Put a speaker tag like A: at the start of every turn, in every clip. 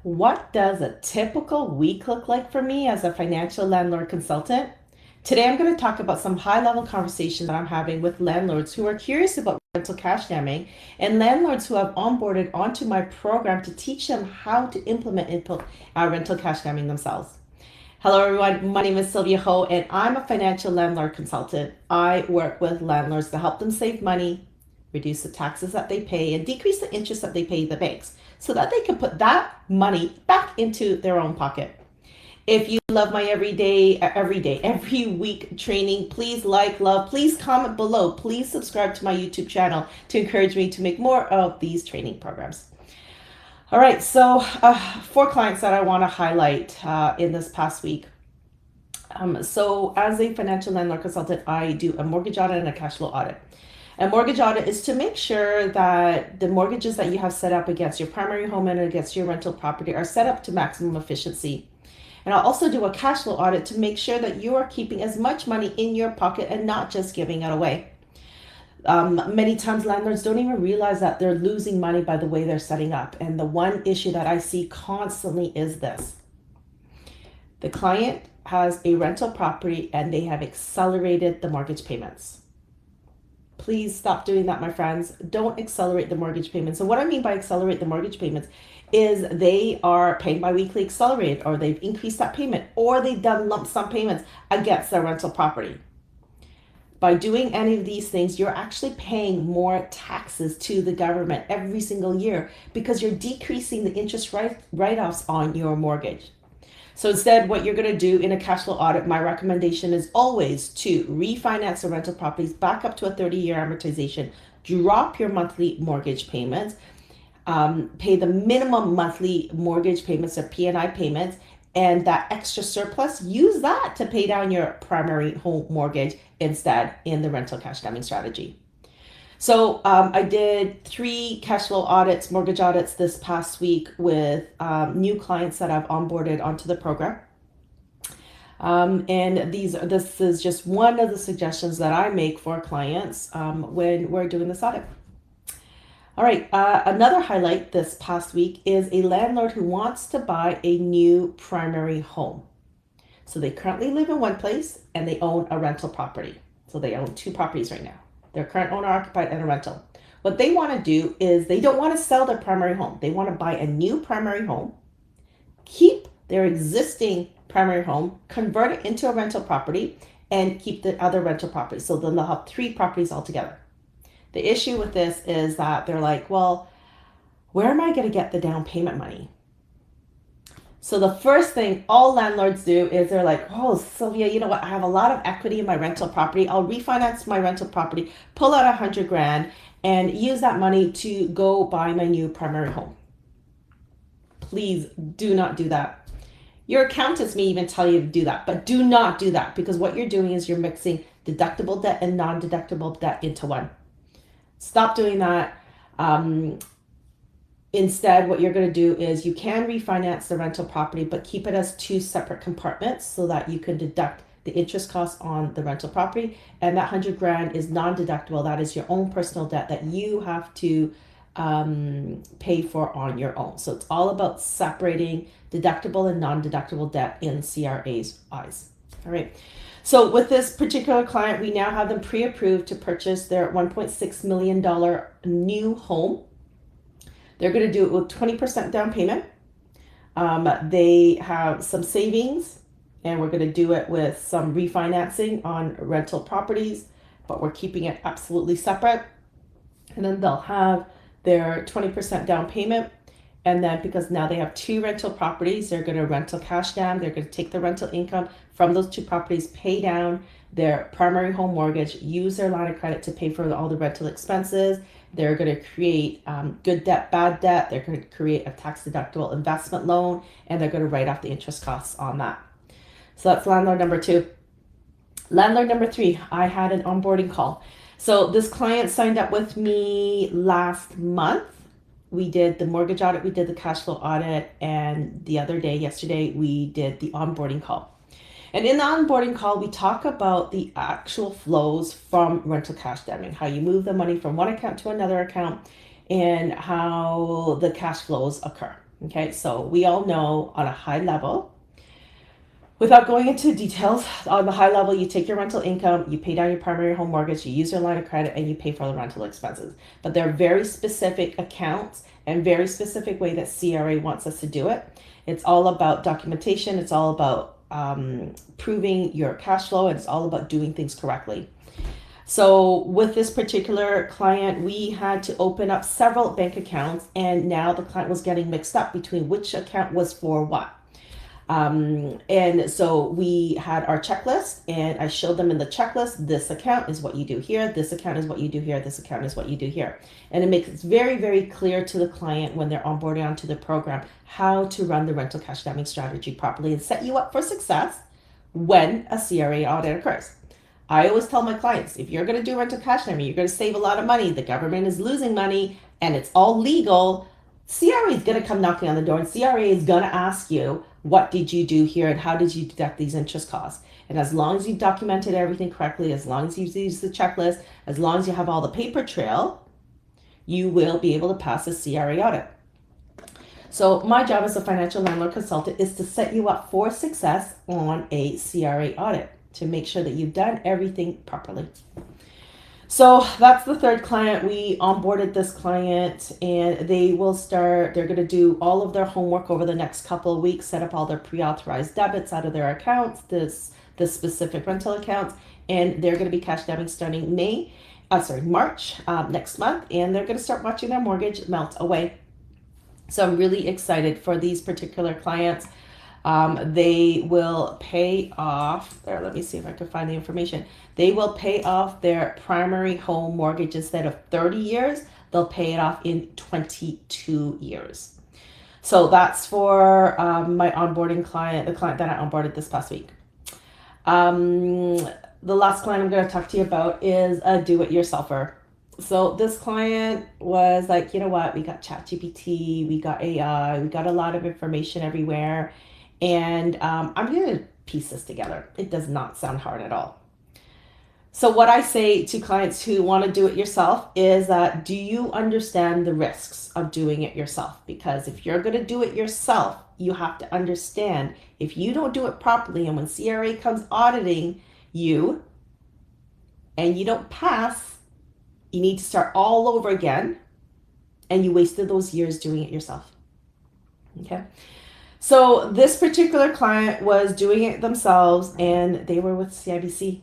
A: What does a typical week look like for me as a financial landlord consultant? Today, I'm going to talk about some high level conversations that I'm having with landlords who are curious about rental cash jamming and landlords who have onboarded onto my program to teach them how to implement rental cash jamming themselves. Hello, everyone. My name is Sylvia Ho, and I'm a financial landlord consultant. I work with landlords to help them save money, reduce the taxes that they pay, and decrease the interest that they pay the banks so that they can put that money back into their own pocket. If you love my every week training, please love, please comment below, please subscribe to my YouTube channel to encourage me to make more of these training programs. All right, so 4 clients that I want to highlight in this past week. So as a financial landlord consultant, I do a mortgage audit and a cash flow audit. A mortgage audit is to make sure that the mortgages that you have set up against your primary home and against your rental property are set up to maximum efficiency. And I'll also do a cash flow audit to make sure that you are keeping as much money in your pocket and not just giving it away. Many times landlords don't even realize that they're losing money by the way they're setting up. And the one issue that I see constantly is this. The client has a rental property and they have accelerated the mortgage payments. Please stop doing that, my friends. Don't accelerate the mortgage payments. And what I mean by accelerate the mortgage payments is they are paying biweekly accelerated, or they've increased that payment, or they've done lump sum payments against their rental property. By doing any of these things, you're actually paying more taxes to the government every single year because you're decreasing the interest write-offs on your mortgage. So instead, what you're going to do in a cash flow audit, my recommendation is always to refinance the rental properties back up to a 30-year amortization, drop your monthly mortgage payments, pay the minimum monthly mortgage payments or P&I payments, and that extra surplus, use that to pay down your primary home mortgage instead in the rental cash jamming strategy. So I did 3 cash flow audits, mortgage audits this past week with new clients that I've onboarded onto the program. And this is just one of the suggestions that I make for clients when we're doing this audit. All right, another highlight this past week is a landlord who wants to buy a new primary home. So they currently live in one place and they own a rental property. So they own 2 properties right now. Their current owner occupied and a rental. What they want to do is they don't want to sell their primary home. They want to buy a new primary home, keep their existing primary home, convert it into a rental property, and keep the other rental properties. So then they'll have 3 properties altogether. The issue with this is that they're like, well, where am I going to get the down payment money? So the first thing all landlords do is they're like, oh, Sylvia, you know what? I have a lot of equity in my rental property. I'll refinance my rental property, pull out $100,000 and use that money to go buy my new primary home. Please do not do that. Your accountants may even tell you to do that, but do not do that, because what you're doing is you're mixing deductible debt and non-deductible debt into one. Stop doing that. Instead, what you're going to do is you can refinance the rental property, but keep it as 2 separate compartments so that you can deduct the interest costs on the rental property. And that $100,000 is non-deductible. That is your own personal debt that you have to pay for on your own. So it's all about separating deductible and non-deductible debt in CRA's eyes. All right. So with this particular client, we now have them pre-approved to purchase their $1.6 million new home. They're going to do it with 20% down payment. They have some savings, and we're going to do it with some refinancing on rental properties, but we're keeping it absolutely separate. And then they'll have their 20% down payment. And then because now they have 2 rental properties, they're going to rental cash down. They're going to take the rental income from those 2 properties, pay down their primary home mortgage, use their line of credit to pay for all the rental expenses. They're going to create good debt, bad debt. They're going to create a tax deductible investment loan, and they're going to write off the interest costs on that. So that's landlord number 2. Landlord number 3, I had an onboarding call. So this client signed up with me last month. We did the mortgage audit, we did the cash flow audit, and yesterday, we did the onboarding call. And in the onboarding call, we talk about the actual flows from rental cash jamming, how you move the money from one account to another account, and how the cash flows occur. Okay, so we all know on a high level, without going into details, on the high level, you take your rental income, you pay down your primary home mortgage, you use your line of credit, and you pay for the rental expenses. But there are very specific accounts and very specific way that CRA wants us to do it. It's all about documentation. It's all about proving your cash flow. And it's all about doing things correctly. So with this particular client, we had to open up several bank accounts, and now the client was getting mixed up between which account was for what. And so we had our checklist, and I showed them in the checklist, this account is what you do here, this account is what you do here, this account is what you do here. And it makes it very, very clear to the client when they're onboarding onto the program how to run the rental cash damming strategy properly and set you up for success when a CRA audit occurs. I always tell my clients, if you're going to do rental cash damming, you're going to save a lot of money, the government is losing money, and it's all legal. CRA is going to come knocking on the door, and CRA is going to ask you, what did you do here and how did you deduct these interest costs? And as long as you've documented everything correctly, as long as you've used the checklist, as long as you have all the paper trail, you will be able to pass a CRA audit. So my job as a financial landlord consultant is to set you up for success on a CRA audit to make sure that you've done everything properly. So that's the third client. We onboarded this client, and they're going to do all of their homework over the next couple of weeks, set up all their pre-authorized debits out of their accounts, this specific rental accounts, and they're going to be cash damming starting March next month, and they're going to start watching their mortgage melt away. So I'm really excited for these particular clients. They will pay off there. Let me see if I can find the information. They will pay off their primary home mortgage instead of 30 years. They'll pay it off in 22 years. So that's for my onboarding client, the client that I onboarded this past week. The last client I'm going to talk to you about is a do-it-yourselfer. So this client was like, you know what? We got ChatGPT, we got AI, we got a lot of information everywhere. And I'm going to piece this together. It does not sound hard at all. So what I say to clients who want to do it yourself is that, do you understand the risks of doing it yourself? Because if you're going to do it yourself, you have to understand if you don't do it properly, and when CRA comes auditing you and you don't pass, you need to start all over again, and you wasted those years doing it yourself. Okay. So this particular client was doing it themselves, and they were with CIBC.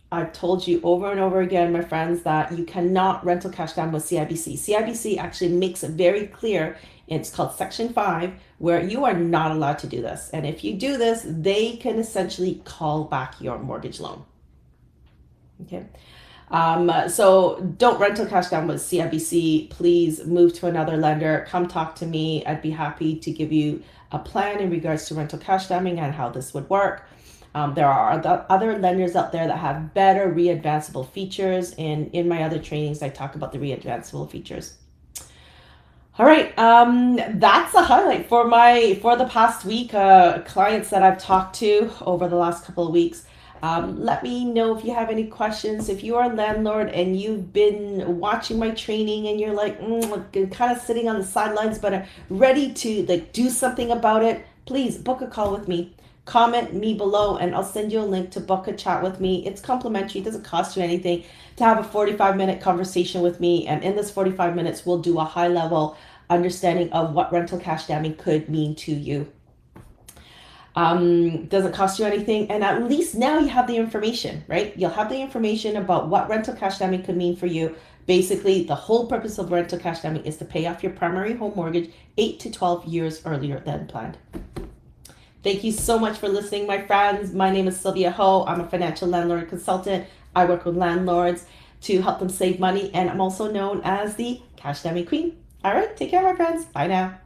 A: I've told you over and over again, my friends, that you cannot rental cash down with CIBC. CIBC actually makes it very clear. It's called Section 5, where you are not allowed to do this. And if you do this, they can essentially call back your mortgage loan. Okay. So don't rental cash down with CIBC. Please move to another lender. Come talk to me. I'd be happy to give you a plan in regards to rental cash damming and how this would work. There are other lenders out there that have better re-advanceable features, and in my other trainings, I talk about the re-advanceable features. All right, that's a highlight for the past week. Clients that I've talked to over the last couple of weeks. Let me know if you have any questions. If you are a landlord and you've been watching my training and you're like kind of sitting on the sidelines but are ready to do something about it, please book a call with me. Comment me below and I'll send you a link to book a chat with me. It's complimentary. It doesn't cost you anything to have a 45-minute conversation with me. And in this 45 minutes, we'll do a high-level understanding of what rental cash damming could mean to you. Doesn't cost you anything, and at least now you have the information, right? You'll have the information about what rental cash damming could mean for you. Basically, the whole purpose of rental cash damming is to pay off your primary home mortgage 8 to 12 years earlier than planned. Thank you so much for listening, my friends. My name is Sylvia Ho. I'm a financial landlord consultant. I work with landlords to help them save money, and I'm also known as the cash damming queen. All right, take care, my friends. Bye now.